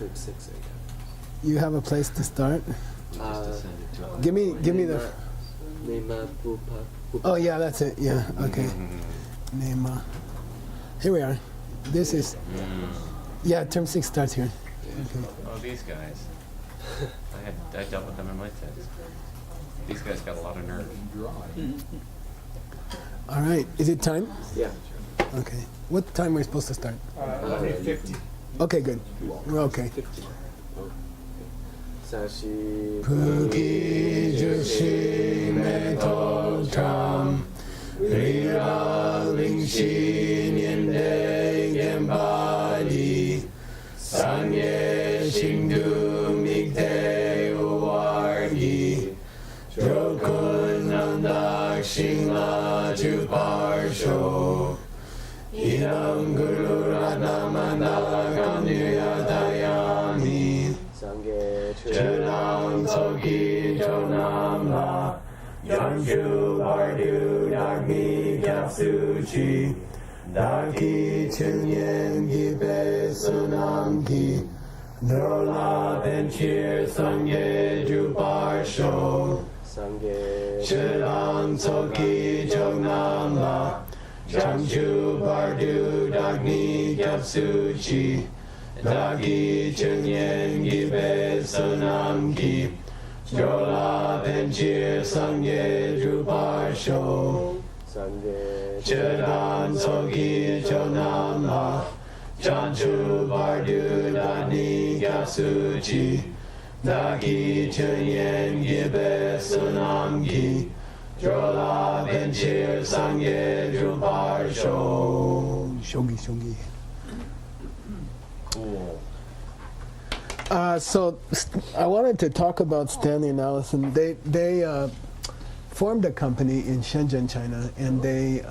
entered 6 a.m. You have a place to start? Give me the... Nema Pupa. Oh yeah, that's it. Yeah, okay. Nema. Here we are. This is... Yeah, term 6 starts here. Okay. Oh, these guys. I dealt with them in my text. These guys got a lot of nerve. All right. Is it time? Yeah. Okay. What time are we supposed to start? 50. Okay, good. We're okay. 50. Sashi Puki Jushi Meto Tram Rira Lingshi Nyende Gembadi Sanye Shingdu Mikte Uwargi Jokun Namdak Shingla Chuparsho Idam Guru Radhamanda Kanyuya Dayami Chelam Soki Chonam La Yangshu Bardu Dagmi Kyapsuchi Daki Chunyen Gibe Sunam Ki Drola Benchir Sangye Jupar Sho Chelam Soki Chonam La Yangshu Bardu Dagmi Kyapsuchi Dagi Chunyen Gibe Sunam Ki Jola Benchir Sangye Drupar Sho Chedan Soki Chonam La Chanchu Bardu Dani Kyapsuchi Dagi Chunyen Gibe Sunam Ki Jola Benchir Sangye Drupar Sho Shogi Cool. So I wanted to talk about Stanley and Allison. They formed a company in Shenzhen, China, and they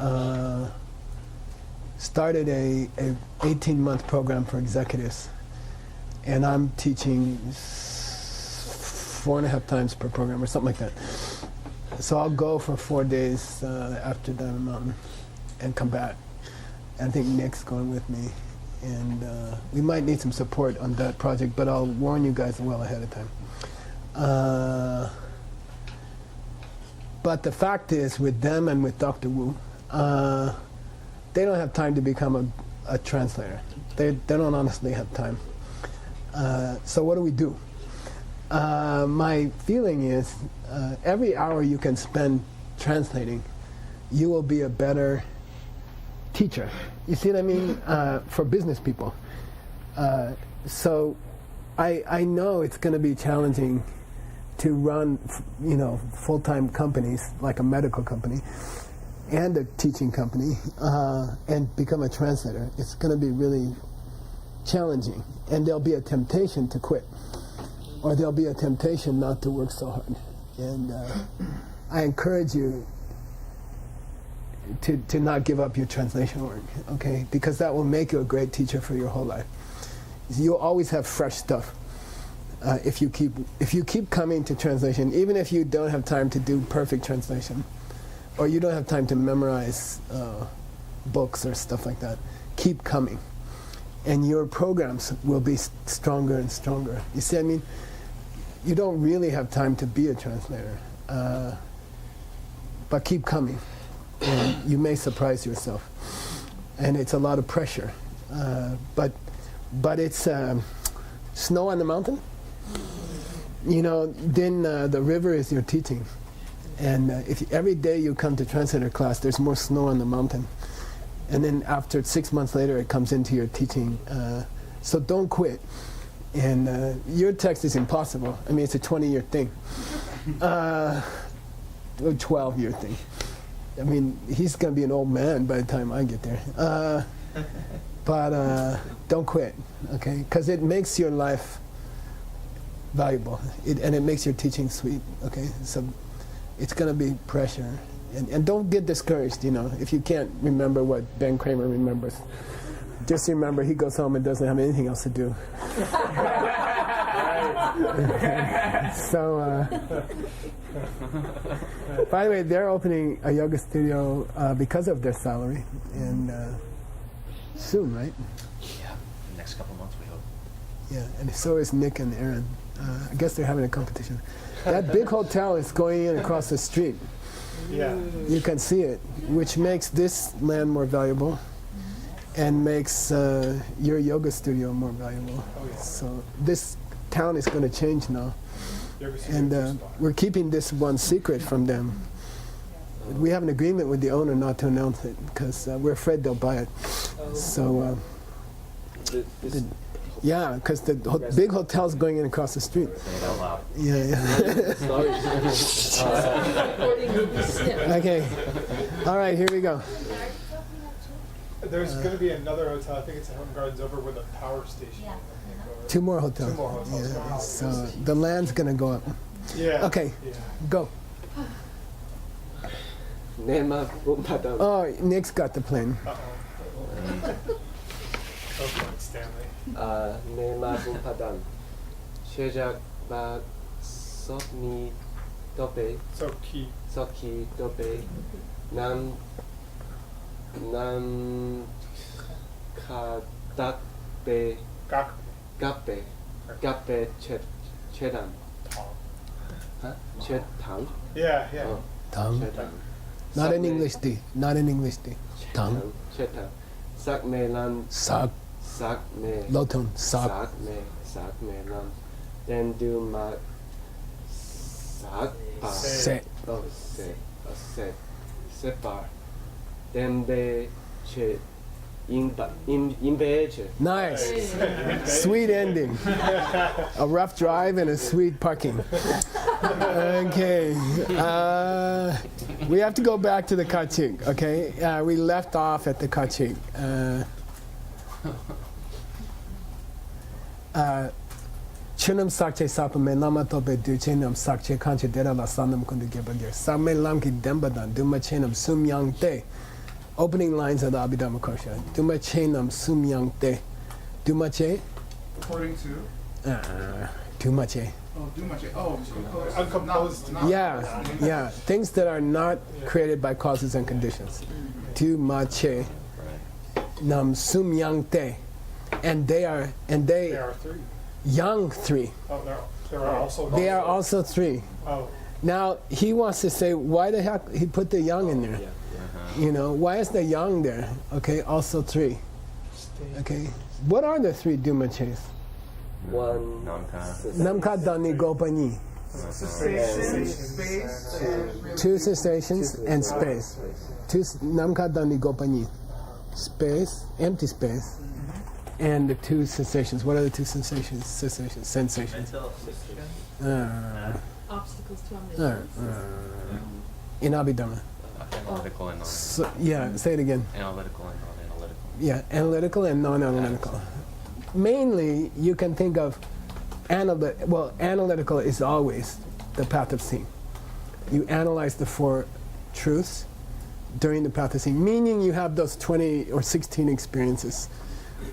started a 18-month program for executives. And I'm teaching 4.5 times per program or something like that. So I'll go for 4 days after the mountain and come back. I think Nick's going with me. And we might need some support on that project, but I'll warn you guys well ahead of time. But the fact is, with them and with Dr. Wu, they don't have time to become a translator. They don't honestly have time. So what do? My feeling is, every hour you can spend translating, you will be a better teacher. You see what I mean? For business people. So I know it's going to be challenging to run, full-time companies like a medical company and a teaching company and become a translator. It's going to be really challenging, and there'll be a temptation to quit, or there'll be a temptation not to work so hard. And I encourage you to not give up your translation work, okay? Because that will make you a great teacher for your whole life. You'll always have fresh stuff if you keep coming to translation, even if you don't have time to do perfect translation, or you don't have time to memorize books or stuff like that. Keep coming, and your programs will be stronger and stronger. You see, I mean, you don't really have time to be a translator, but keep coming. And you may surprise yourself, and it's a lot of pressure, but it's snow on the mountain. Then the river is your teaching, and if every day you come to translator class, there's more snow on the mountain, and then after 6 months later, it comes into your teaching. So don't quit. And your text is impossible. I mean, it's a 20-year thing, or 12-year thing. I mean, he's going to be an old man by the time I get there. But don't quit, okay? Because it makes your life valuable, and it makes your teaching sweet, okay? So it's going to be pressure. And don't get discouraged, if you can't remember what Ben Kramer remembers. Just remember, he goes home and doesn't have anything else to do. So, by the way, they're opening a yoga studio because of their salary, and soon, right? Yeah, the next couple months we hope. Yeah, and so is Nick and Aaron. I guess they're having a competition. That big hotel is going in across the street. Yeah. You can see it, which makes this land more valuable and makes your yoga studio more valuable. Oh, yeah. So this town is going to change now. Yoga studio And is a spot. we're keeping this one secret from them. We have an agreement with the owner not to announce it because we're afraid they'll buy it. So, This yeah, because the big hotel's going in across the street. Say it out loud. Yeah, yeah. sorry. Okay. All right, here we go. There's going to be another hotel. I think it's at Hilton Gardens over with a power station. I think, or- Two more hotels. Two more hotels. Yeah, so the land's going to go up. Yeah. Okay, Yeah. go. Nema Bumpadan. Oh, Nick's got the plane. Uh-oh. Okay, Stanley. Nema Bumpadan. Shejak ba sopmi tope. So key. Soki tope. Nam kadakpe Gak. gape chedan. Tom. Huh? Chetang. Yeah, yeah. Oh, Tongue. Chetang. Not in Sakme- English, D. Not in English, D. Tongue. Chetang. Sakme lam. Sak. Sakme. Low tone. Sak. Sakme lam. Then do ma. Sak. Se. Oh, se. Separ. Then be che. In beche. Nice. Sweet ending. A rough drive and a sweet parking. Okay. We have to go back to the Kachik, okay? We left off at the Kachik. Chunam sakche sapame lama tope du chenam sakche kanche dera la sanam kundu gebagir. Same lamki dembadan duma chenam sum yang te. Opening lines of the Abhidharma Kosha. Duma chenam sum yang te. Duma che? According to Duma che. oh, do much. Oh, Uncomposed. Yeah, yeah. Things that are not created by causes and conditions. Tu ma che nam sum yang te. And they There are three. young three. Oh, there are also. They are also three. Oh, Now he wants to say why the heck he put the young in there. You know, why is the young there? Okay, also three. Okay. What are the three Duma Ches? One. Namka. Namka Dani Gopani. cessation, space, Two cessations and space. Namka Dani Gopani. Space, empty space, and the two cessations. What are the two sensations? Sensations. Obstacles to omniscience. In Abhidharma. Analytical and So, yeah, say it again. analytical and non-analytical. Yeah, analytical and non-analytical. Mainly, you can think of analytical is always the path of seeing. You analyze the four truths during the path of seeing, meaning you have those 20 or 16 experiences.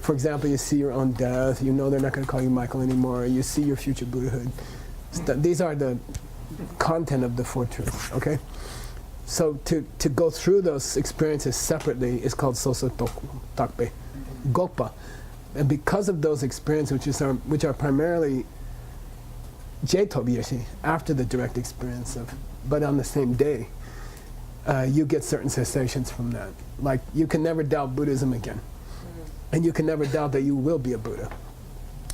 For example, you see your own death, you know they're not going to call you Michael anymore, you see your future Buddhahood. These are the content of the four truths, okay? So to go through those experiences separately is called soso takpe, gopa. And because of those experiences, which are primarily jetobiyashi, after the direct experience of, but on the same day, you get certain sensations from that. Like you can never doubt Buddhism again. And you can never doubt that you will be a Buddha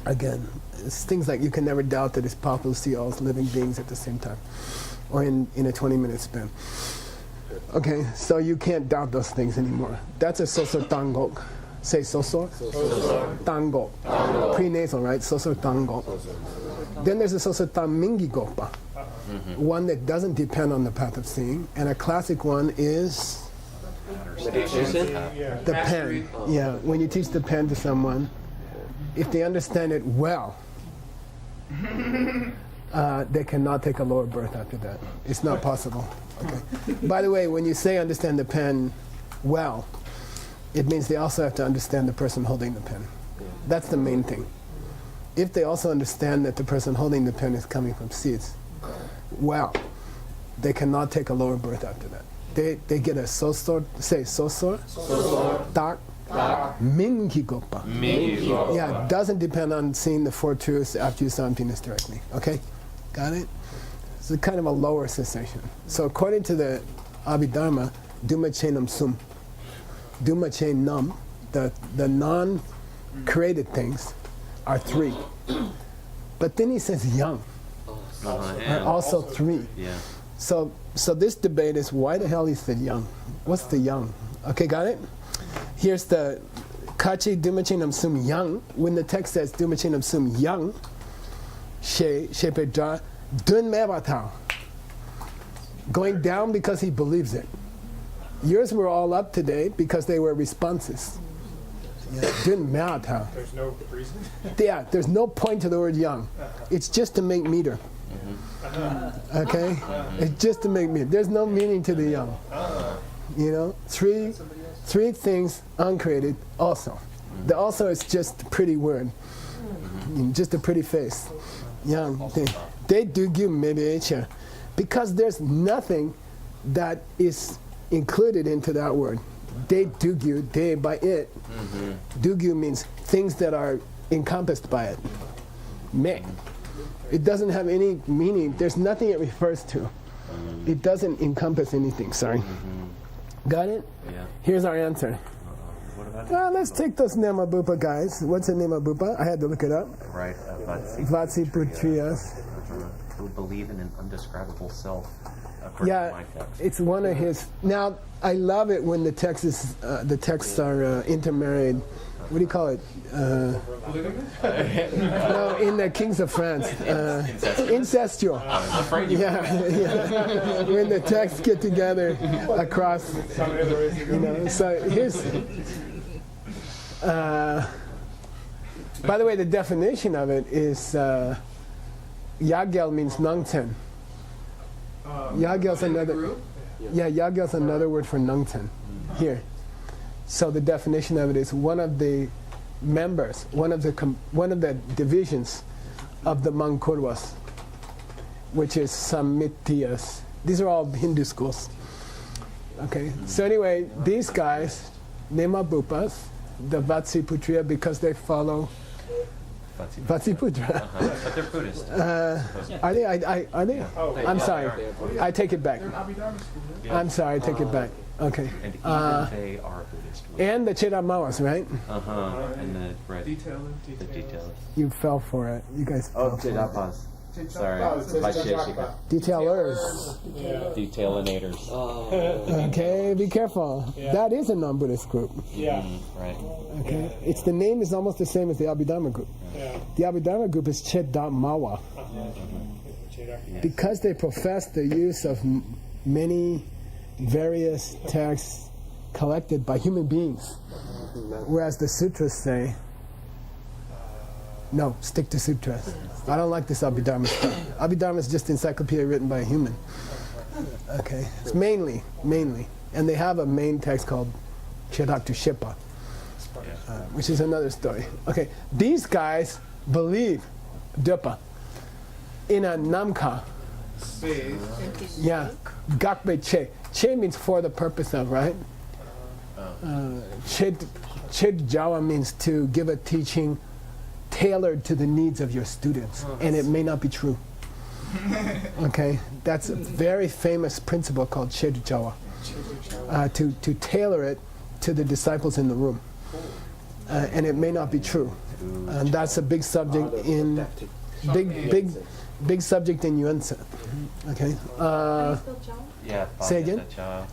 again. It's things like you can never doubt that it's possible to see all living beings at the same time, or in a 20-minute span. Okay, so you can't doubt those things anymore. That's a soso tango. Say soso? Tango. Prenasal, right? Soso tango. Then there's a soso tamingi gopa. One that doesn't depend on the path of seeing. And a classic one is Meditation. yeah. the pen. Yeah, when you teach the pen to someone, if they understand it well, they cannot take a lower birth after that. It's not possible. Okay. By the way, when you say understand the pen well, it means they also have to understand the person holding the pen. That's the main thing. If they also understand that the person holding the pen is coming from seeds, well, they cannot take a lower birth after that. They get a sosor, say sosor, tak, Mingigopa. Me. Yeah, it doesn't depend on seeing the four truths after you saw emptiness directly. Okay? Got it? It's a kind of a lower cessation. So according to the Abhidharma, Duma Chenam Sum. Duma Chenam, the non-created things, are three. But then he says yang are also three. Yeah. So this debate is why the hell he said yang? What's the yang? Okay, got it? Here's the Kachi Dumachinam Sum Yang. When the text says Dumachinam Sum Yang, She Pedra Dun Mebatao. Going down because he believes it. Yours were all up today because they were responses. Dun Mebatao. There's no reason. Yeah, there's no point to the word yang. It's just to make meter. Okay? It's just to make meter. There's no meaning to the yang. You know, three things uncreated also. The also is just a pretty word, just a pretty face. Yang, they do give maybe because there's nothing that is included into that word. They do give, they by it. Do give means things that are encompassed by it. Me. It doesn't have any meaning. There's nothing it refers to. It doesn't encompass anything. Sorry. Got it? Yeah. Here's our answer. What about Well, let's take those Nemabupa guys. What's a Nemabupa? I had to look it up. right? Vatsi Putriyas. Who believe in an undescribable self, according to my Yeah, text. it's one of his. Now, I love it when the texts are intermarried. What do you call it? No, in the Kings of France. Incestual. I was afraid you Yeah. When the texts get together across, you know. So here's. By the way, the definition of it is Yagel means Nungten. Yagel's another. Yeah, Yagel's another word for Nungten. Here. So the definition of it is one of the members, one of the divisions of the Mankurvas, which is Sammitiyas. These are all Hindu schools. Okay. So anyway, these guys, Nemabupas, the Vatsiputriya, because they follow Vatsiputra. But they're Buddhist. Are they? Are they? I'm sorry. I take it back. Abhidharma school. I'm sorry. I take it back. Okay. And even they are Buddhist. And the Chedamawas, right? And the right. Detailer. The details. You fell for it. You guys fell for it. Chidapas. Sorry. Detailers. Detailinators. Okay, be careful. That is a non-Buddhist group. Right. Okay, its the name is almost the same as the Abhidharma group. The Abhidharma group is Chedamawa because they profess the use of many various texts collected by human beings, whereas the sutras say, no, stick to sutras. I don't like this Abhidharma stuff. Abhidharma is just encyclopedia written by a human. Okay, it's mainly, and they have a main text called Chedaktu Shepa, which is another story. Okay, these guys believe Döpa in a Namka. Space. Yeah, Gakbe Che. Che means for the purpose of, right? Chid Jawa means to give a teaching tailored to the needs of your students, and it may not be true. Okay, that's a very famous principle called Chid Jawa. To tailor it to the disciples in the room, and it may not be true. And that's a big subject in big subject in Yuan Tzu. Okay. Yeah. Say again?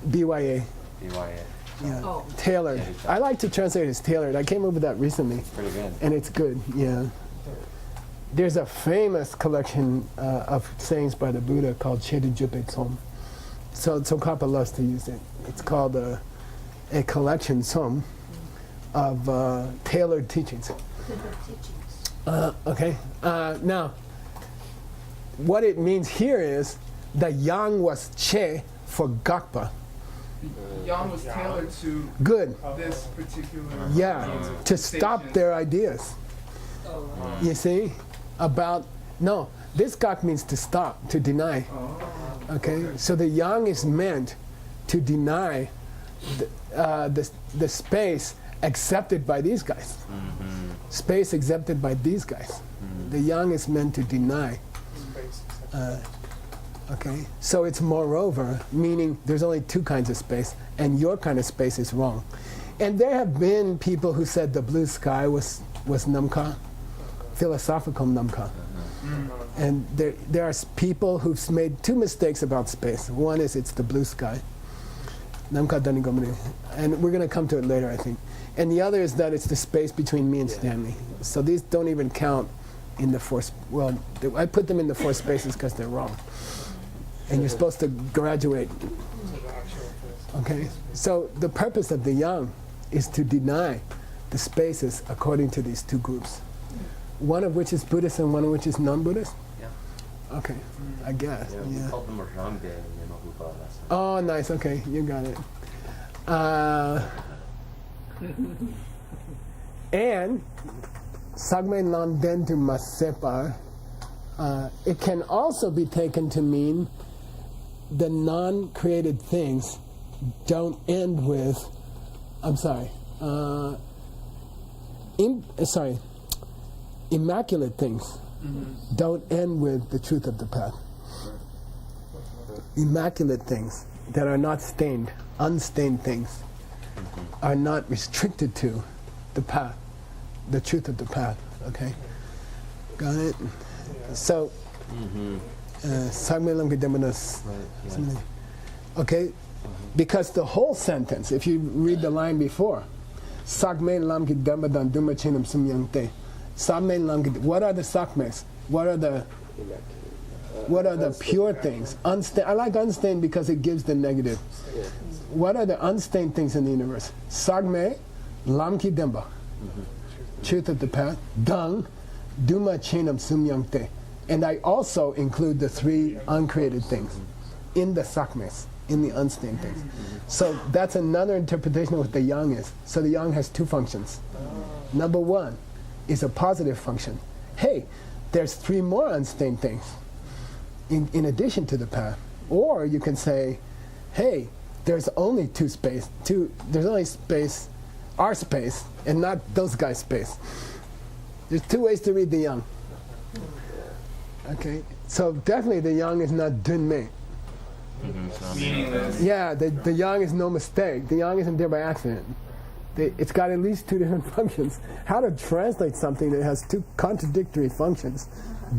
BYA. BYA. Yeah. Tailored. I like to translate as tailored. I came up with that recently. Pretty good. And it's good. Yeah. There's a famous collection of sayings by the Buddha called Chedu Jupe Tsom. So Tsongkhapa loves to use it. It's called a collection Tsom of tailored teachings. Okay. Now, what it means here is the yang was che for Gakpa. Yang was tailored to Good. this particular. Yeah. To stop their ideas. You see? No, this gak means to stop, to deny. Okay? So the yang is meant to deny the space accepted by these guys. Mm-hmm. Space accepted by these guys. The yang is meant to deny. Space. Okay, so it's moreover, meaning there's only two kinds of space, and your kind of space is wrong. And there have been people who said the blue sky was namka, philosophical namka. And there are people who've made two mistakes about space. One is it's the blue sky, namka danigomri, and we're going to come to it later, I think. And the other is that it's the space between me and Stanley. So these don't even count in the well, I put them in the four spaces because they're wrong. And you're supposed to graduate. Okay? So the purpose of the yang is to deny the spaces according to these two groups. One of which is Buddhist and one of which is non-Buddhist? Yeah. Okay, I guess. Yeah, Yeah. we called them Rangde in Yamahuba last time. Oh, nice. Okay, you got it. And Sagme Namden to Masepar, it can also be taken to mean the non-created things don't end with, immaculate things don't end with the truth of the path. Immaculate things that are not stained, unstained things, are not restricted to the path, the truth of the path. Okay? Got it? So, okay? Because the whole sentence, if you read the line before, Sakme lamki damadan dumachinam sumyangte. Sakme lamki, what are the sakmes? What are the pure things? I like unstained because it gives the negative. What are the unstained things in the universe? Sagme, lamki demba, truth of the path, dung, duma chenam sumyangte. And I also include the three uncreated things in the sakmes, in the unstained things. So that's another interpretation of what the yang is. So the yang has two functions. Number one is a positive function. Hey, there's three more unstained things in addition to the path. Or you can say, hey, there's only there's only space, our space, and not those guys' space. There's two ways to read the yang. Okay, so definitely the yang is not dunmei. Meaningless. Yeah, the yang is no mistake. The yang isn't there by accident. It's got at least two different functions. How to translate something that has two contradictory functions?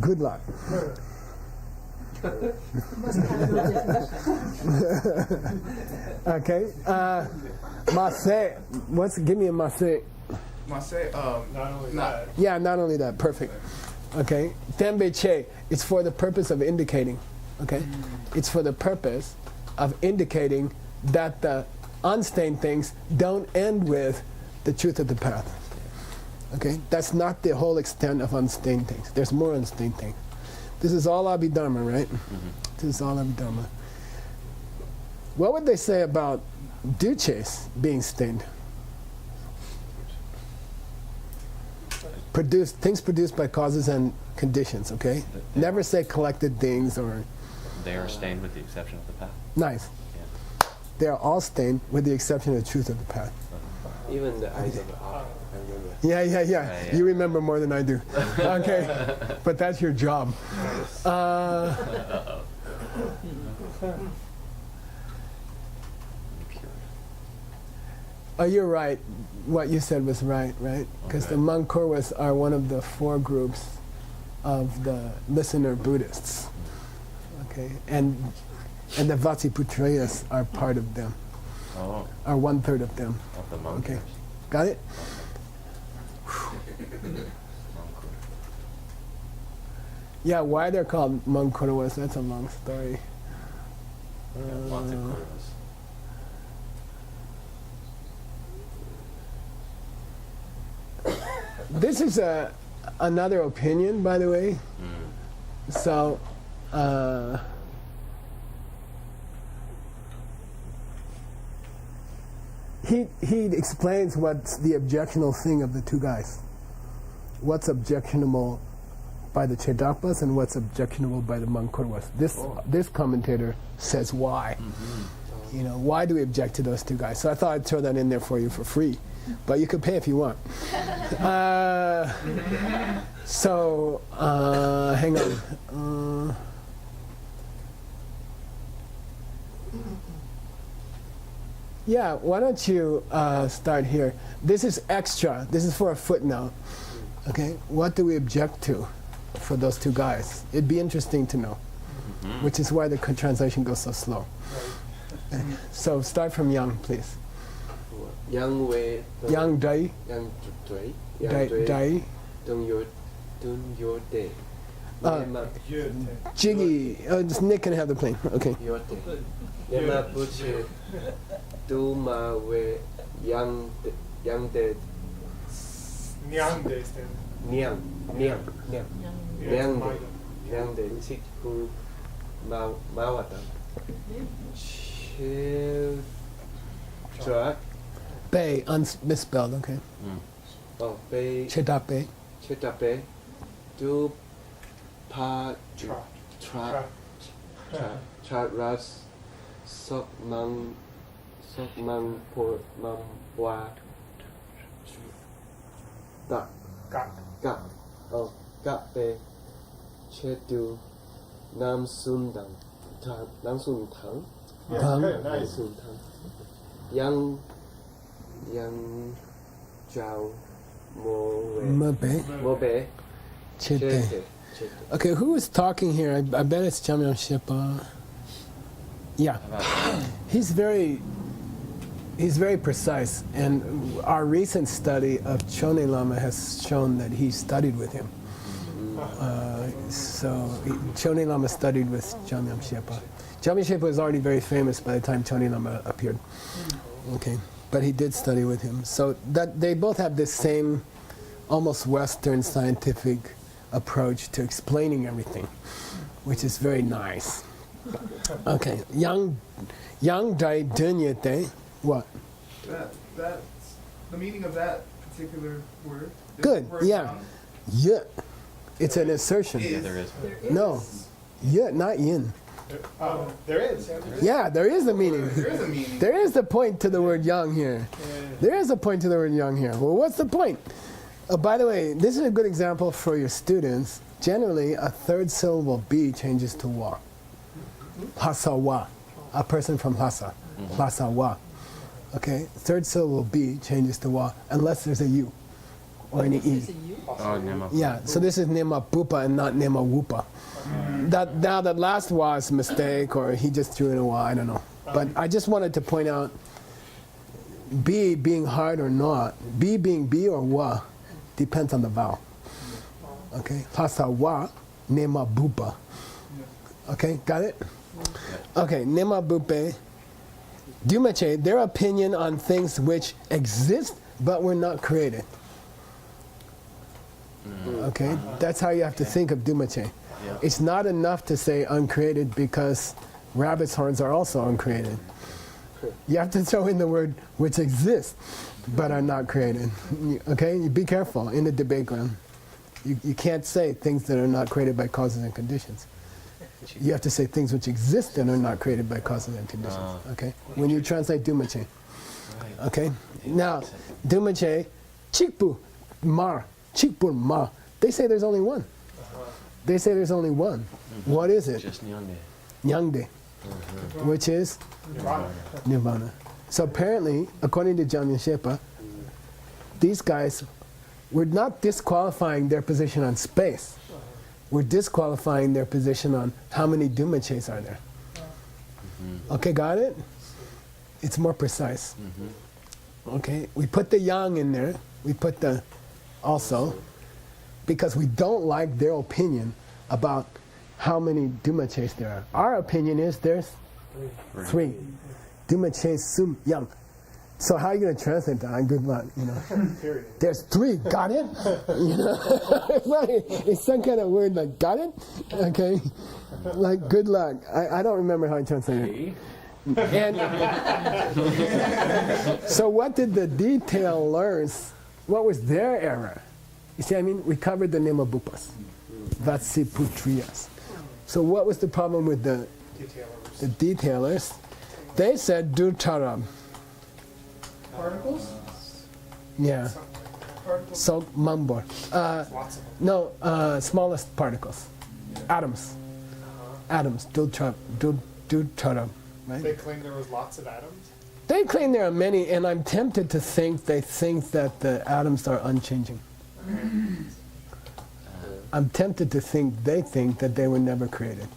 Good luck. Okay, Masé. Give me a Masé. Masé, Not only that. Yeah, not only that, perfect. Okay, Tenbei Che, it's for the purpose of indicating. Okay, it's for the purpose of indicating that the unstained things don't end with the truth of the path. Okay, that's not the whole extent of unstained things. There's more unstained things. This is all Abhidharma, right? This is all Abhidharma. What would they say about duches being stained? Things produced by causes and conditions, okay? Never say collected things or... They are stained with the exception of the path. Nice. Yeah. They are all stained with the exception of the truth of the path. Even the eyes of the eye, I remember. Yeah. You remember more than I do. Okay, but that's your job. Oh, you're right. What you said was right? Because the Mankurwas are one of the four groups of the listener Buddhists. Okay, and the Vatsiputrayas are part of them. Oh. Are 1/3 of them. Of the monks. Okay, got it? Yeah, why they're called Mankurwas, that's a long story. Lots of Kurvas. This is another opinion, by the way. So, he explains what's the objectionable thing of the two guys. What's objectionable by the Chedakpas and what's objectionable by the Mankurwas. This commentator says why. You know, why do we object to those two guys? So I thought I'd throw that in there for you for free. but you could pay if you want. So hang on. Yeah, why don't you start here? This is extra. This is for a footnote. Okay, what do we object to for those two guys? It'd be interesting to know, which is why the translation goes so slow. So start from Yang, please. Yang way. Yang Dai. Yang Dui. Dai. Dun your day. Jiggy. Nick can have the plane. Okay. Your day. Nema buche. Do ma we yang de. Nyang de stand. Nyang de. Nyang de. Chik pu mawata. Childrak. Bay, misspelled, okay. Oh, Bay. Chedape. Chetape. Do pa ras sok mang por mang wa da Got. oh pe chetu nam sun tang Yeah, okay, nice. sun tang yang jiao mo be Chete. Okay, who is talking here? I bet it's Jamyam Shepa. Yeah. He's very precise, and our recent study of Chone Lama has shown that he studied with him. Chone Lama studied with Jamyam Shepa. Jamyam Shepa was already very famous by the time Chone Lama appeared. Okay, but he did study with him. So that they both have this same, almost Western scientific approach to explaining everything, which is very nice. Okay, Yang Dai Dunyate. What? That's the meaning of that particular word. Good, Word yeah. yang Yeah. It's an assertion. is- Yeah, there is. No. Yeah, not yin. There is. Yeah, there is a meaning. There is a meaning. There is the point to the word yang here. There is a point to the word yang here. Well, what's the point? By the way, this is a good example for your students. Generally, a third syllable B changes to wa. Hasawa. A person from Lhasa. Lhasawa. Okay? Third syllable B changes to wa, unless there's a U or any E. Oh, Nema. Yeah, so this is Nema Pupa and not Nema Wupa. That last wa is a mistake, or he just threw in a wa, I don't know. But I just wanted to point out B being hard or not, B being B or wa, depends on the vowel. Okay? Hasa wa, Nema Bupa. Okay, got it? Okay, Nema Bupe. Dumache, their opinion on things which exist but were not created. Okay, that's how you have to think of Dumache. Yeah. It's not enough to say uncreated, because rabbit's horns are also uncreated. You have to throw in the word which exists but are not created. Okay, be careful in the debate ground. You can't say things that are not created by causes and conditions. You have to say things which exist and are not created by causes and conditions. Okay, when you translate Dumache. Okay, now Dumache, Chikpu Mar. Chikpur Ma. They say there's only one. They say there's only one. What is it? Just Nyande. Nyangde, which is Nirvana. So apparently, according to Jamyam Shepa, these guys were not disqualifying their position on space. We're disqualifying their position on how many Dumaches are there. Okay, got it? It's more precise. Okay, we put the yang in there. We put the also, because we don't like their opinion about how many Dumaches there are. Our opinion is there's three. Dumaches Sum Yang. So how are you going to translate that? Good luck, you know. Period. There's three, got it? You know, right? It's some kind of word like got it? Okay, like good luck. I don't remember how I translated it. And so what did the detailers? What was their error? You see, I mean, we covered the Nemabupas, Vatsiputriyas. So what was the problem with the detailers? They said Dutaram. Particles? Yeah. Something like Particles. So Mangbor. that. Lots of them. No, smallest particles. Atoms. Atoms. Deuterum. Right? They claim there was lots of atoms. They claim there are many, and I'm tempted to think they think that the atoms are unchanging. I'm tempted to think they think that they were never created.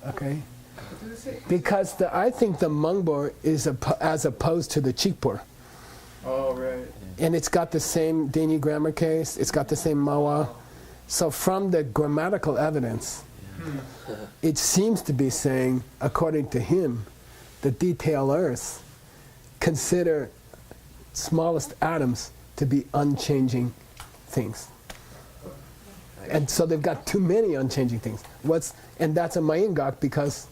Okay? What did it say? Because I think the Mangbor is as opposed to the Chikpor. Oh, right. And it's got the same Dini grammar case, it's got the same Mawa. So from the grammatical evidence, it seems to be saying, according to him, the detailers consider smallest atoms to be unchanging things. And so they've got too many unchanging things. And that's a Mayingak because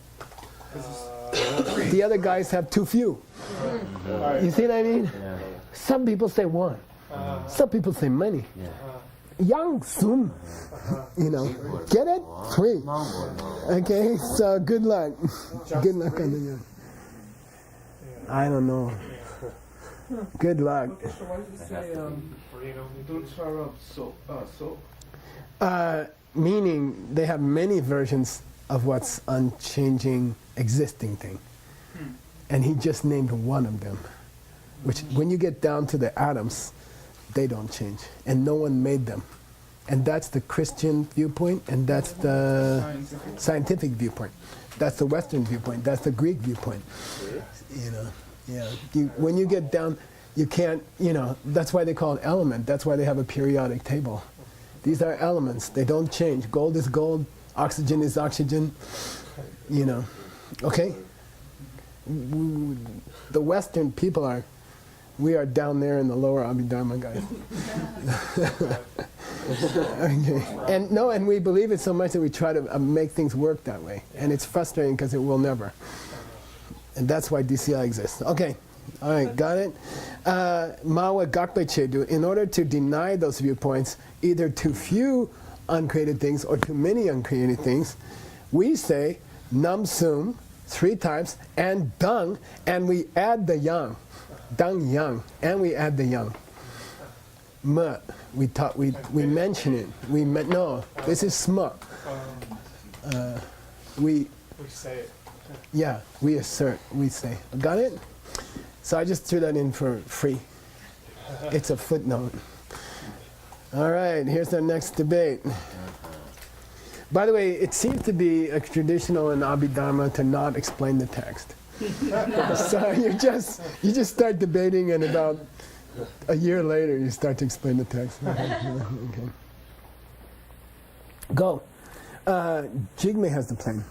the other guys have too few. You see what I mean? Yeah. Some people say one. Some people say many. Yeah. Yang Sum, you know, get it? 3. Okay, so good luck. Good luck on the young. I don't know. Good luck. Okay, so why does it say, Deuterum so? Meaning they have many versions of what's unchanging existing thing. And he just named one of them. Which when you get down to the atoms, they don't change. And no one made them. And that's the Christian viewpoint, and that's the scientific viewpoint. That's the Western viewpoint. That's the Greek viewpoint. You know, yeah. When you get down, you can't, that's why they call it element. That's why they have a periodic table. These are elements. They don't change. Gold is gold. Oxygen is oxygen. Okay? The Western people we are down there in the lower Abhidharma, guys. Okay. And we believe it so much that we try to make things work that way. And it's frustrating because it will never. And that's why DCI exists. Okay. All right, got it? Mawa Gakpe Chedu, in order to deny those viewpoints, either too few uncreated things or too many uncreated things, we say Nam Sum 3 times and Dung, and we add the yang. Dung yang, and we add the yang. Ma, we mention it. No, this is sma. We say it. Yeah, we assert, we say. Got it? So I just threw that in for free. It's a footnote. All right, here's our next debate. By the way, it seems to be a traditional in Abhidharma to not explain the text. So you just start debating, and about a year later you start to explain the text. Okay. Go. Jigme has the plan.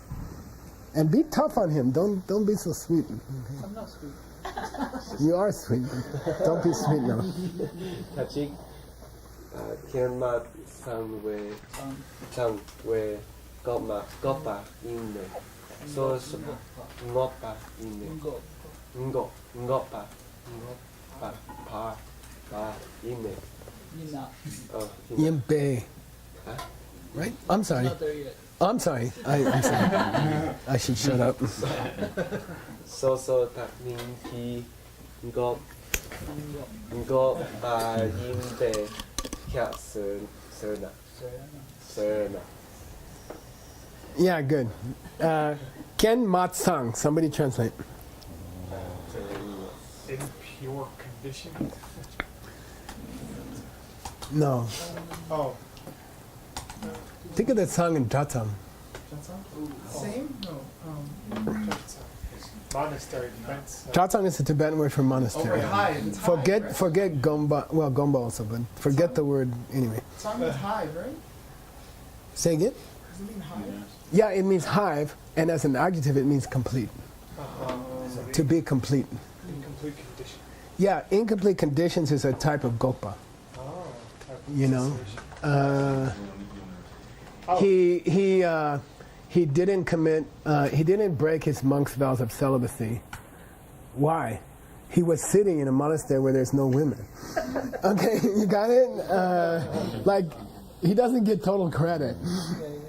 And be tough on him. Don't be so sweet. Okay? I'm not sweet. You are sweet. Don't be sweet now. Tachik, Kianma Sangwe Gopa Inne. So Ngopa Inne. Ngopa Pa Inne. Yempe. Right? I'm sorry. Not there yet. I'm sorry. I'm sorry. I should shut up. So Takning Ki Ngop Inne Kya Serna. Yeah, good. Ken Matsang. Somebody translate. In pure condition. No. Oh. Think of that song in Tatsam. Same? No. Monastery defense. Tatsam is a Tibetan word for monastery. Oh, hive. It's hive, right? Forget Gomba. Well, Gomba also, but forget the word anyway. Song means hive, right? Say again? Does it mean hive? Yeah, it means hive, and as an adjective, it means complete. To be complete. Incomplete condition. Yeah, incomplete conditions is a type of gopa. Oh. You know, he didn't commit. He didn't break his monk's vows of celibacy. Why? He was sitting in a monastery where there's no women. Okay, you got it? Like, he doesn't get total credit.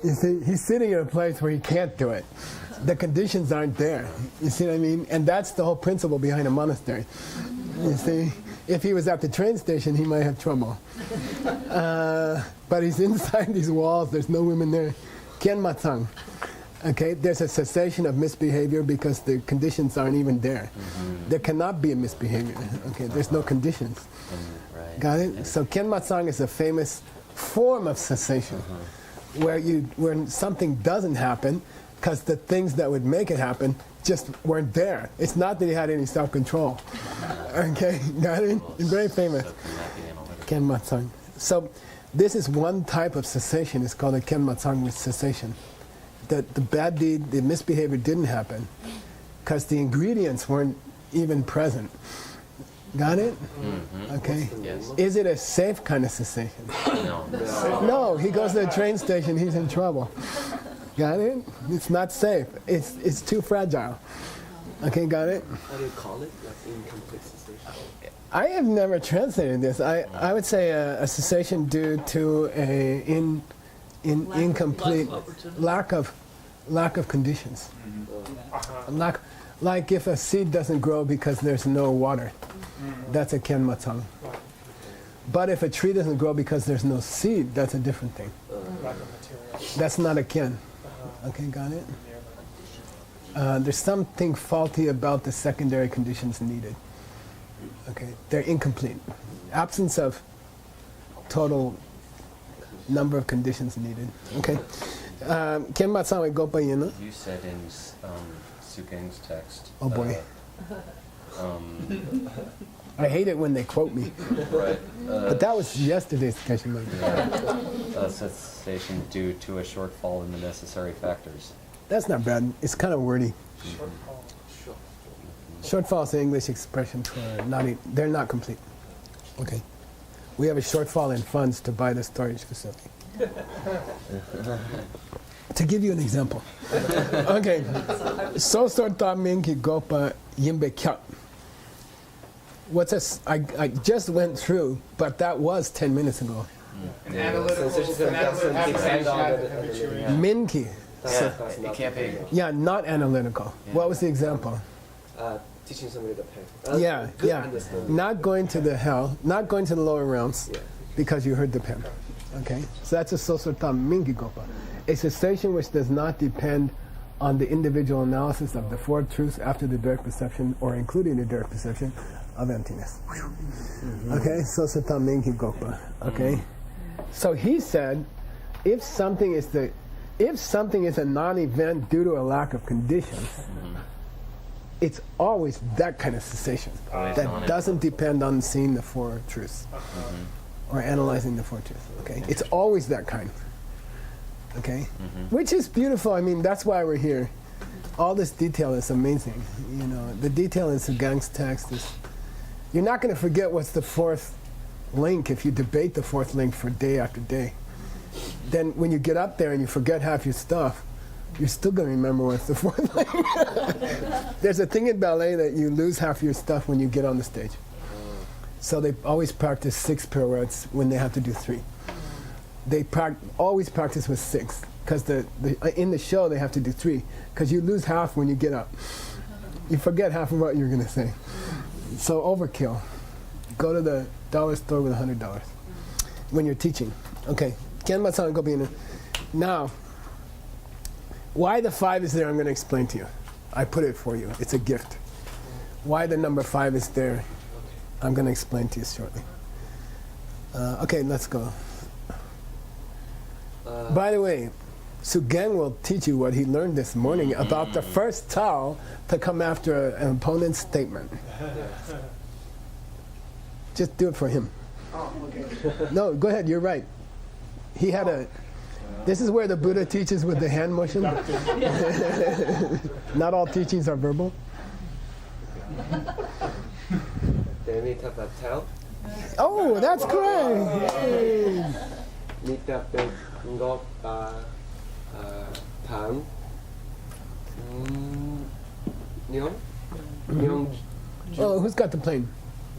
You see, he's sitting in a place where he can't do it. The conditions aren't there. You see what I mean? And that's the whole principle behind a monastery. You see, if he was at the train station, he might have trouble. But he's inside these walls. There's no women there. Kien Matsang. Okay, there's a cessation of misbehavior because the conditions aren't even there. There cannot be a misbehavior. Okay, there's no conditions. Right. Got it? So Kien Matsang is a famous form of cessation, where something doesn't happen because the things that would make it happen just weren't there. It's not that he had any self-control. Okay, got it? It's very famous. Kien Matsang. So this is one type of cessation. It's called a Kien Matsang with cessation. That the bad deed, the misbehavior didn't happen because the ingredients weren't even present. Got it? Okay. Yes. Is it a safe kind of cessation? No. No, he goes to the train station, he's in trouble. Got it? It's not safe. It's too fragile. Okay, got it? How do you call it? Like incomplete cessation? I have never translated this. I would say a cessation due to a incomplete lack of conditions. Like if a seed doesn't grow because there's no water, that's a Kien Matsang. But if a tree doesn't grow because there's no seed, that's a different thing. Lack of material. That's not a Kien. Okay, got it? There's something faulty about the secondary conditions needed. Okay, they're incomplete. Absence of total number of conditions needed. Okay. Kien Matsang with Gopa Yena. You said in Sukeng's text. Oh boy. I hate it when they quote me. Right. But that was yesterday's discussion. Cessation due to a shortfall in the necessary factors. That's not bad. It's kind of wordy. Shortfall. Shortfall is an English expression for they're not complete. Okay. We have a shortfall in funds to buy the storage facility. To give you an example. Okay. So sorta minki gopa yimbe kyat. What's this? I just went through, but that was 10 minutes ago. An analytical Minki. Yeah, it can't be. Yeah, not analytical. Yeah. What was the example? Teaching somebody the pen. Yeah, Good yeah. understanding. Not going to the hell, not going to the lower realms Yeah. because you heard the pen. Okay? So that's a sosotam mingi gopa. A cessation which does not depend on the individual analysis of the four truths after the direct perception or including the direct perception of emptiness. Okay? Sosotam mingi gopa. Okay? So he said, if something is a non-event due to a lack of conditions, it's always that kind of cessation that doesn't depend on seeing the four truths or analyzing the four truths. Okay, it's always that kind. Okay, which is beautiful. I mean, that's why we're here. All this detail is amazing. You know, the detail in Sugang's text is. You're not going to forget what's the fourth link if you debate the fourth link for day after day. Then when you get up there and you forget half your stuff, you're still going to remember what's the fourth link. There's a thing in ballet that you lose half your stuff when you get on the stage. So they always practice 6 pirouettes when they have to do 3. They always practice with 6 because in the show they have to do 3 because you lose half when you get up. You forget half of what you're going to say. So overkill. Go to the dollar store with $100 when you're teaching. Okay. Now, why the 5 is there, I'm going to explain to you. I put it for you. It's a gift. Why the number 5 is there, I'm going to explain to you shortly. Okay, let's go. By the way, Sugeng will teach you what he learned this morning about the first towel to come after an opponent's statement. Just do it for him. No, go ahead, you're right. He had this is where the Buddha teaches with the hand motion. Not all teachings are verbal. They need to have a towel. Oh, that's correct. Need to have ngop thang nyong Oh, who's got the plane?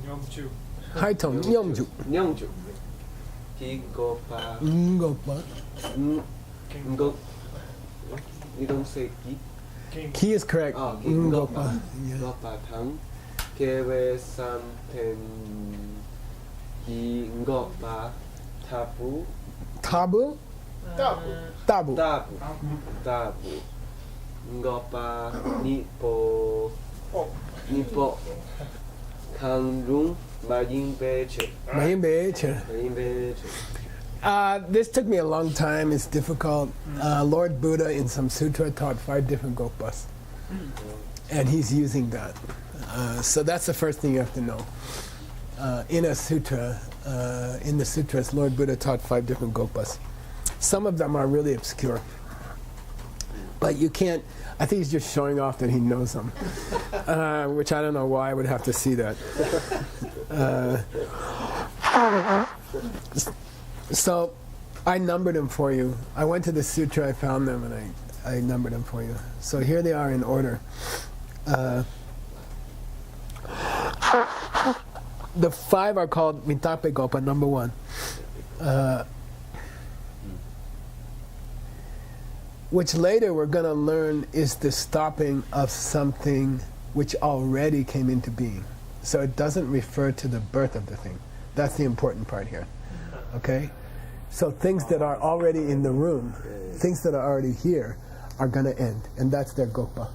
Nyongju. High tone. Nyongju. nyongju ki gopa Ngopa. ngop. You don't say ki. Ki is correct. Oh, Ngopa. gopa thang kewe santen di ngopa tabu Tabu? Tabu. Tabu. tabu ngopa nipo nipo kanrung mayimbeche mayimbeche. This took me a long time. It's difficult. Lord Buddha in some sutra taught 5 different gopas. And he's using that. So that's the first thing you have to know. In a sutra, in the sutras, Lord Buddha taught 5 different gopas. Some of them are really obscure. But you can't, I think he's just showing off that he knows them. Which I don't know why I would have to see that. So I numbered them for you. I went to the sutra, I found them, and I numbered them for you. So here they are in order. The 5 are called Mitape Gopa, number 1. Which later we're going to learn is the stopping of something which already came into being. So it doesn't refer to the birth of the thing. That's the important part here. Okay? So things that are already in the room, things that are already here, are going to end. And that's their gopa.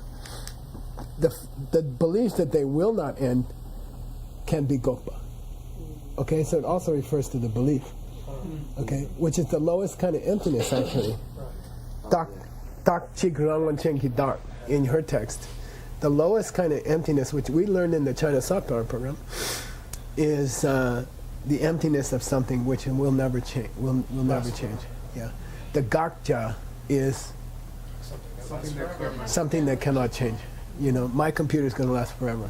The belief that they will not end can be gopa. Okay? So it also refers to the belief. Okay? Which is the lowest kind of emptiness, actually. In her text, the lowest kind of emptiness, which we learned in the China Soft Power program, is the emptiness of something which will never change. Will never change. Yeah, the gakja is something that cannot change. You know, my computer is going to last forever.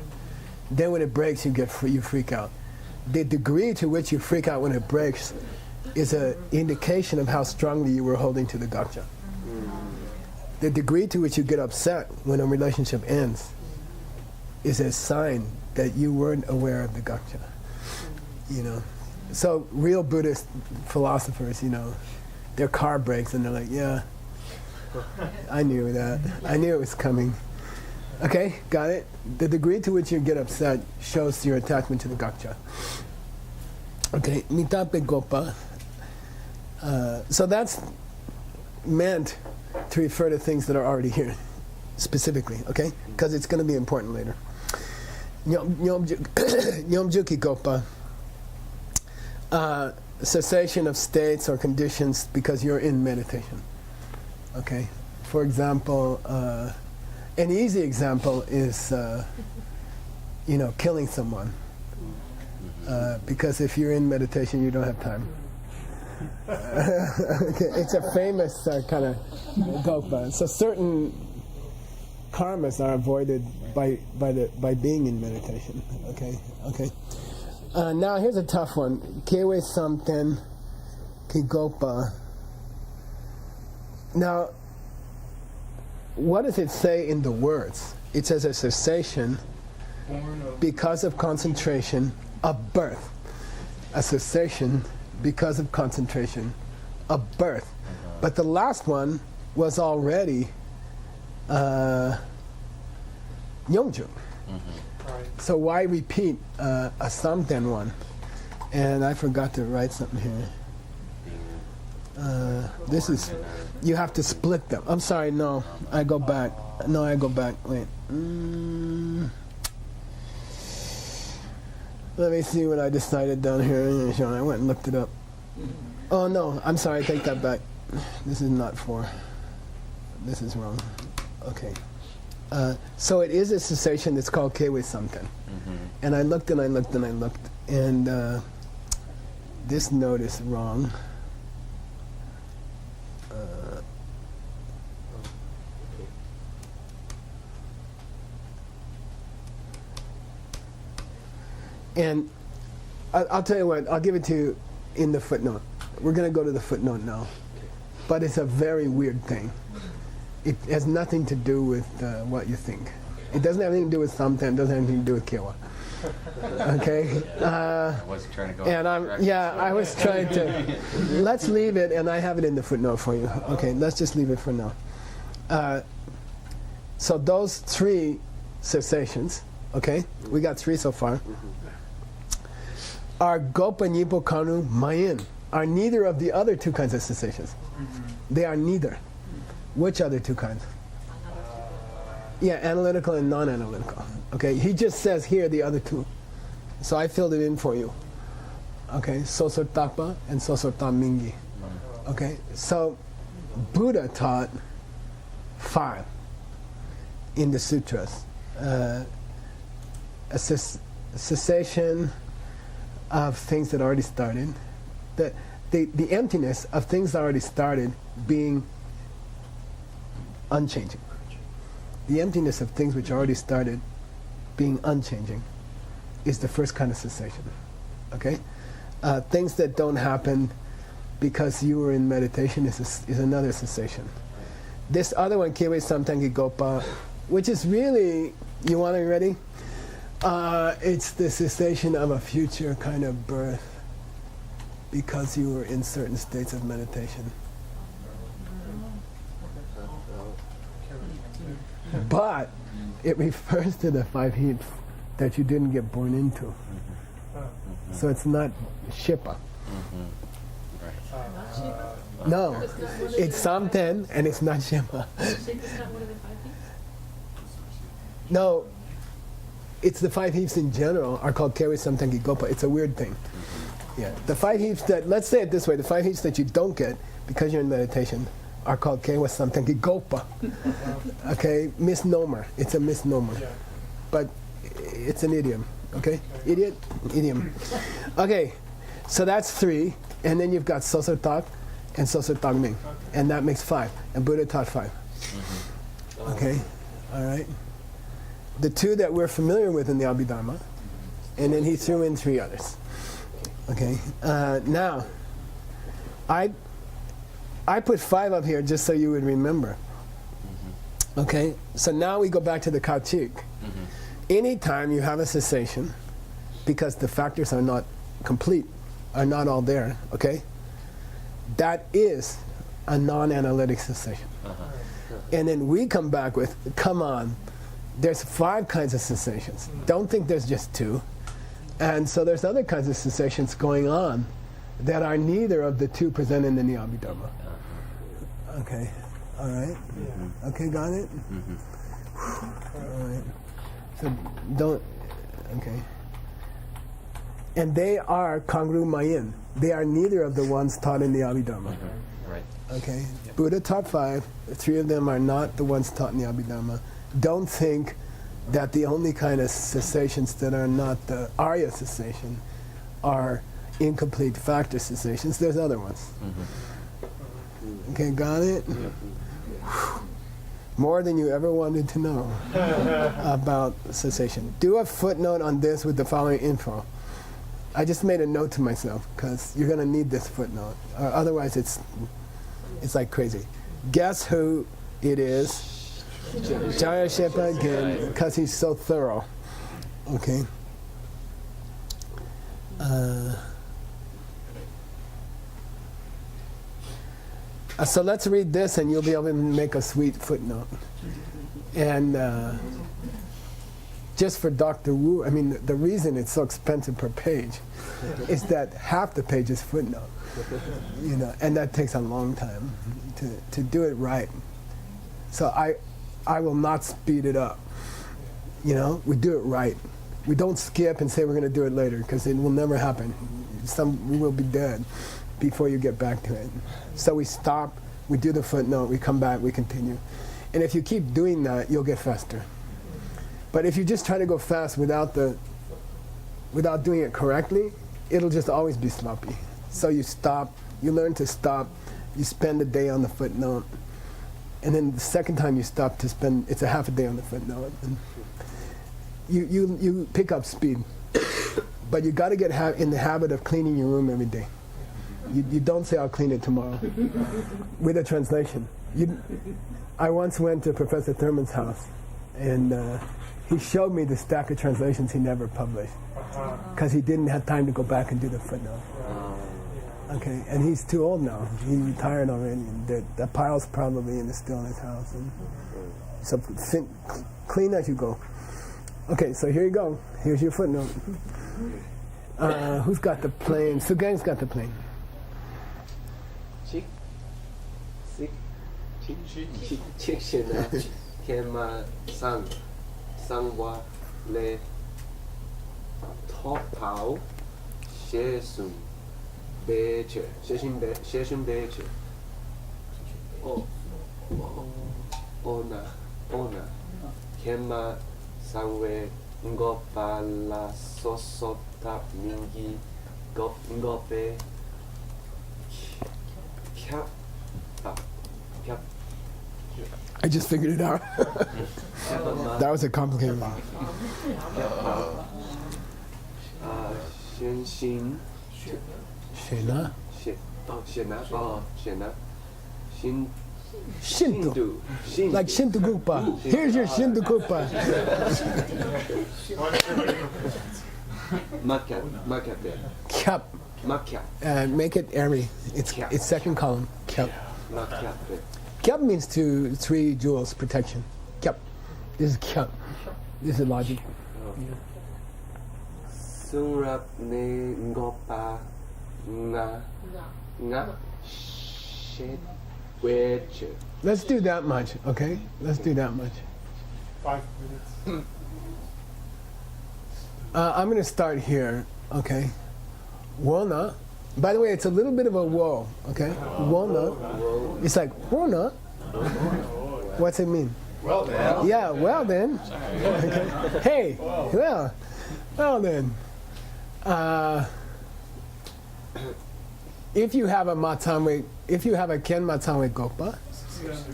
Then when it breaks, you freak out. The degree to which you freak out when it breaks is an indication of how strongly you were holding to the gakja. The degree to which you get upset when a relationship ends is a sign that you weren't aware of the gakja. You know, so real Buddhist philosophers, you know, their car breaks and they're like, yeah, I knew that. I knew it was coming. Okay, got it? The degree to which you get upset shows your attachment to the gakja. Okay, mitape gopa. So that's meant to refer to things that are already here, specifically, okay? Because it's going to be important later. Nyomjuki gopa. Cessation of states or conditions because you're in meditation. Okay? For example, an easy example is, killing someone. Because if you're in meditation, you don't have time. Okay, it's a famous kind of gopa. So certain karmas are avoided by being in meditation. Okay. Now here's a tough one. Kewe samten kigopa. Now, what does it say in the words? It says a cessation because of concentration of birth. A cessation because of concentration of birth. But the last one was already Nyongju. So why repeat a samten one? And I forgot to write something here. This is, you have to split them. I'm sorry, no, I go back. Wait. Let me see what I decided down here. I went and looked it up. Oh no, I'm sorry, I take that back. This is not 4. This is wrong. Okay. So it is a cessation that's called kewe samten. And I looked, and this note is wrong. And I'll tell you what, I'll give it to you in the footnote. We're going to go to the footnote now. But it's a very weird thing. It has nothing to do with what you think. It doesn't have anything to do with samten, it doesn't have anything to do with kewa. Okay? I wasn't trying to go. And I was trying to. Let's leave it, and I have it in the footnote for you. Okay, let's just leave it for now. So those 3 cessations Okay? We got 3 so far. Are Gopa, Nipo, Kanu, Mayin are neither of the other 2 kinds of cessations. They are neither. Which other 2 kinds? Yeah, analytical and non-analytical. Okay, he just says here the other 2. So I filled it in for you. Okay, Sosor Takpa and Sosor Mingi. Okay, so Buddha taught 5 in the sutras. A cessation of things that already started. The emptiness of things that already started being unchanging. The emptiness of things which already started being unchanging is the first kind of cessation. Okay? Things that don't happen because you were in meditation is another cessation. This other one, Kewe Samtangi Gopa, which is really, you want to be ready? It's the cessation of a future kind of birth because you were in certain states of meditation. But it refers to the 5 heaps that you didn't get born into. So it's not Shipa. No, it's Samten and it's not Shipa. No, it's the 5 heaps in general are called Kewe Samtengi Gopa. It's a weird thing. Yeah, the 5 heaps that, let's say it this way, the 5 heaps that you don't get because you're in meditation are called Kewa Samtengi Gopa. Okay, misnomer. It's a misnomer. But it's an idiom. Okay? Idiot? Idiom. Okay, so that's 3. And then you've got Sosor Tak and Sosor Tak Ming. And that makes 5. And Buddha taught 5. Okay? All right? The 2 that we're familiar with in the Abhidharma. And then he threw in 3 others. Okay? Now, I put 5 up here just so you would remember. Okay? So now we go back to the Kauchik. Anytime you have a cessation, because the factors are not complete, are not all there, okay? That is a non-analytic cessation. And then we come back with, come on, there's 5 kinds of cessations. Don't think there's just 2. And so there's other kinds of cessations going on that are neither of the 2 presented in the Abhidharma. Okay, all right. Okay, got it? All right. So don't, okay. And they are Kangru Mayin. They are neither of the ones taught in the Abhidharma. Right. Okay, Buddha taught 5. 3 of them are not the ones taught in the Abhidharma. Don't think that the only kind of cessations that are not the Arya cessation are incomplete factor cessations. There's other ones. Okay, got it? More than you ever wanted to know about cessation. Do a footnote on this with the following info. I just made a note to myself because you're going to need this footnote. Otherwise it's like crazy. Guess who it is? Jaya Shepa again, because he's so thorough. Okay. So let's read this and you'll be able to make a sweet footnote. And just for Dr. Wu, I mean, the reason it's so expensive per page is that half the page is footnote. You know, and that takes a long time to do it right. So I will not speed it up. You know, we do it right. We don't skip and say we're going to do it later because it will never happen. We will be dead before you get back to it. So we stop, we do the footnote, we come back, we continue. And if you keep doing that, you'll get faster. But if you just try to go fast without doing it correctly, it'll just always be sloppy. So you stop, you learn to stop, you spend a day on the footnote, and then the second time you stop to spend, it's a half a day on the footnote. And you pick up speed. But you got to get in the habit of cleaning your room every day. You don't say, I'll clean it tomorrow. With a translation. I once went to Professor Thurman's house, and he showed me the stack of translations he never published, because he didn't have time to go back and do the footnote. Okay, and he's too old now. He retired already, and the pile's probably still in his house. And so clean as you go. Okay, so here you go. Here's your footnote. Who's got the plane? Sugang's got the plane. 칙, 칙시나 케마 상와 레 토파오 셰숨 베체 셰숨 베체 오나 케마 상웨 응거발라 소소타 민기 응거베 I just figured it out. That was a complicated one. Shena? Shinto. Like Shinto Gupa. Here's your Shinto Gupa. Kyap. Make it airy. It's second column. Kyap. Kyap means to 3 jewels protection. Kyap. This is kyap. This is logic. Surap ne ngopa nga shet wedge. Let's do that much, okay? Let's do that much. 5 minutes. I'm going to start here, okay? Wona. By the way, it's a little bit of a woe, okay? Wona. It's like, wona. What's it mean? Well then. Yeah, well then. Okay. Hey, well then. If you have a matanwe, if you have a ken matanwe gopa,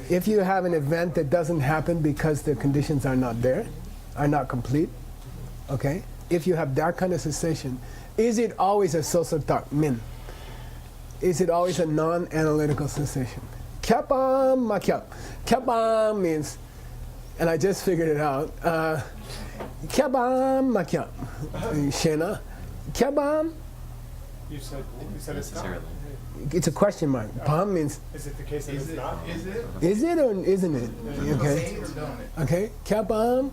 if you have an event that doesn't happen because the conditions are not there, are not complete, okay? If you have that kind of cessation, is it always a sosotak min? Is it always a non-analytical cessation? Kyapam makyap. Kyapam means, and I just figured it out, kyapam makyap. Shena. Kyapam. You said it's not. It's a question mark. Pam means, Is it the case that it's not? is it or isn't it? Okay. Say it or don't it? Okay. Kyapam.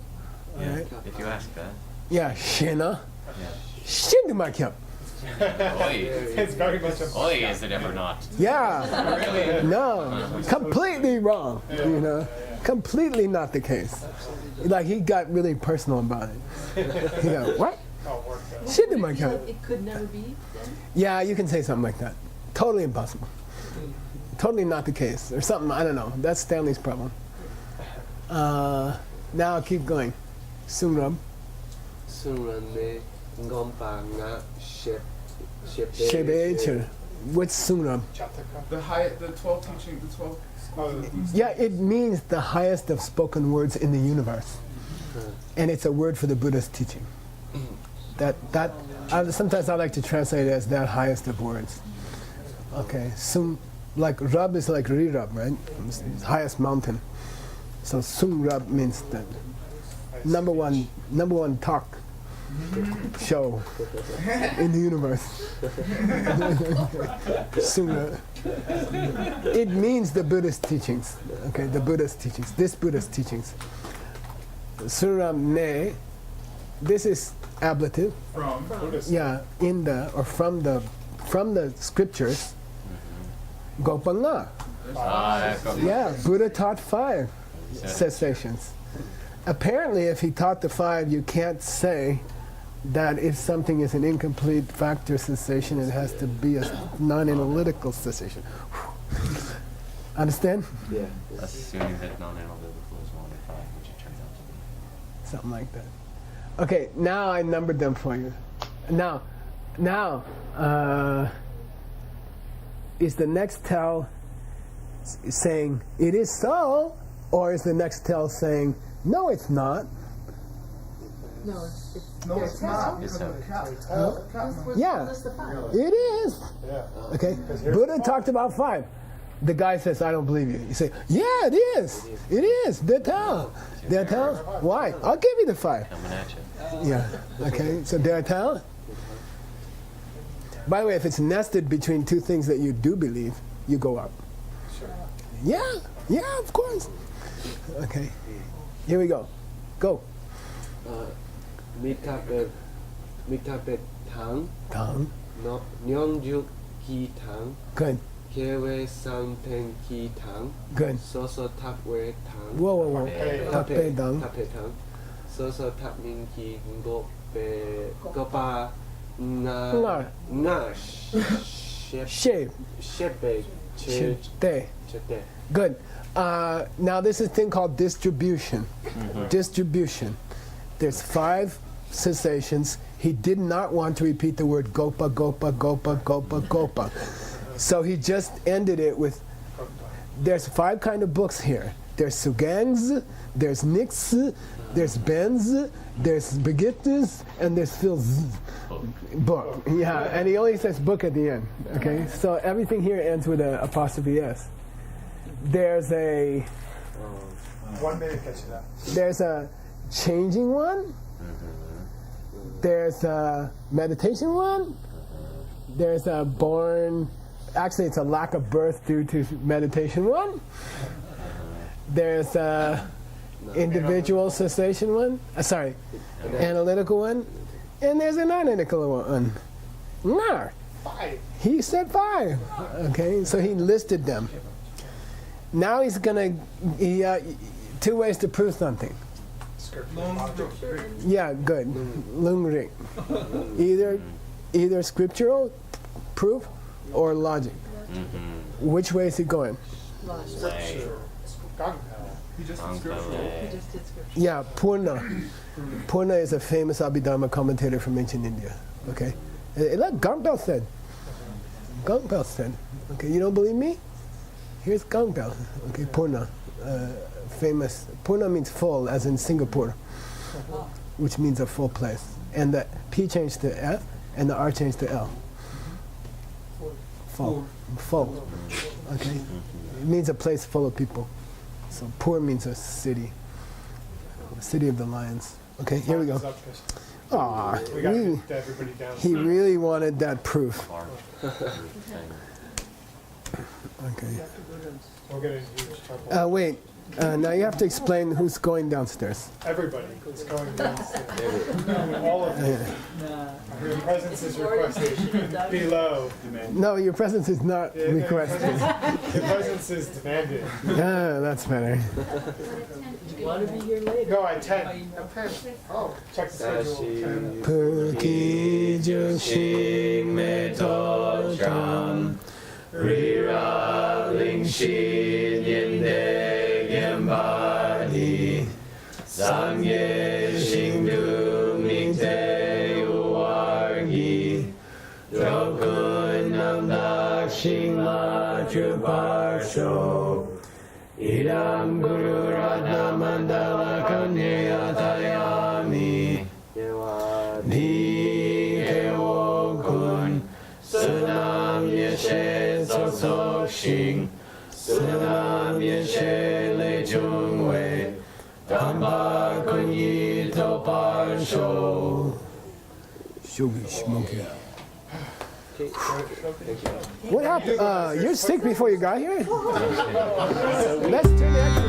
Alright. If you ask that. Yeah. Shena. Yeah. Shindu makyap. Oi. It's very much a. Oi, is it ever not? Yeah. No. Completely wrong. You know. Completely not the case. Like he got really personal about it. He got what? Oh, work that. Shindu makyap. It could never be then? Yeah, you can say something like that. Totally impossible. Totally not the case. Or something, I don't know. That's Stanley's problem. Now I'll keep going. Sungrab. Surane ngompa nga Shebe. What's Sungrab? Chataka. The 12 teaching, the 12 schools of wisdom. Yeah, it means the highest of spoken words in the universe. And it's a word for the Buddha's teaching. Sometimes I like to translate it as that highest of words. Okay, like rub is like re-rub, right? It's the highest mountain. So sung rub means that number one talk show in the universe. Sung rub. It means the Buddhist teachings. Okay, the Buddhist teachings. This Buddhist teachings. Suram ne. This is ablative. From. Yeah, in the or from the scriptures. Gopanga. Yeah, Buddha taught 5 cessations. Apparently, if he taught the 5, you can't say that if something is an incomplete factor cessation, it has to be a non-analytical cessation. Understand? Yeah. Assuming that non-analytical is one of 5, which it turns out to be. Something like that. Okay, now I numbered them for you. Now, is the next tell saying it is so, or is the next tell saying no, it's not? No, No, it's not. It's Because of the cap. Yeah, That's the 5. it is. Yeah. Okay, Buddha talked about 5. The guy says, I don't believe you. You say, yeah, it is. It is. The tell. Why? I'll give you the 5. Coming at you. Yeah. Okay. So dare I tell? By the way, if it's nested between 2 things that you do believe, you go up. Sure. Yeah, of course. Okay. Here we go. Go. Mitape tang, Tang. no Nyongju ki tang, Good. Kewe santen ki tang, Good. Soso tapwe tang, Whoa, whoa, whoa. Tape. Tape dang. Tape tang, Soso tap min ki gopa Ngar. na shep Shape. shepe Te. chete. Good. Now this is a thing called distribution. Distribution. There's 5 cessations. He did not want to repeat the word gopa, gopa, gopa, gopa, gopa. So he just ended it with, there's 5 kind of books here. There's sugangs, there's nix, there's benz, there's begittes, and there's Phil's book. Yeah, and he only says book at the end. Okay, so everything here ends with an apostrophe s. There's a 1 minute catch it up. there's a changing one. There's a meditation one. There's a born. Actually, it's a lack of birth due to meditation one. There's a individual cessation one. Sorry, analytical one. And there's an analytical one. Nah. 5. He said 5. Okay, so he listed them. Now he's gonna 2 ways to prove something. Yeah, good. Lungring. Either scriptural proof or logic. Which way is he going? Scripture. Gangpao. He just He just did scripture. Yeah, Purna. Purna is a famous Abhidharma commentator from ancient India. Okay, like Gangpao said. Gangpao said. Okay, you don't believe me? Here's Gangpao. Okay, Purna, famous. Purna means full, as in Singapore, which means a full place. And the P changed to F, and the R changed to L. Full. Full. Okay, it means a place full of people. So Pur means a city of the lions. Okay, here we go. Time's up, Krishna. Aw, We got to get everybody down. he really wanted that proof. Okay. We'll get in huge trouble. Wait. Now you have to explain who's going downstairs. Everybody is going downstairs. All of you. Your presence is requested below. No, your presence is not Yeah, requested. Your presence is demanded. Ah, that's better. You want to be here later? No, I 10. Oh, check the schedule. 10. Purki Jushing Meto Cham Rira Ling Shin Yende Gembadi Sangye Shingdu Mingte Uwargi Drokun Namdak Shingla Chuparsho Idam Guru Radha Mandala Kanya Tayami Ni Kewo Kun Sunam Yeshe Sok Shing Sunam Yeshe Le Chung Wei Tamba Kun Yi Topar Sho Shugi Shmoki. What happened? You're sick before you got here? Let's turn the action.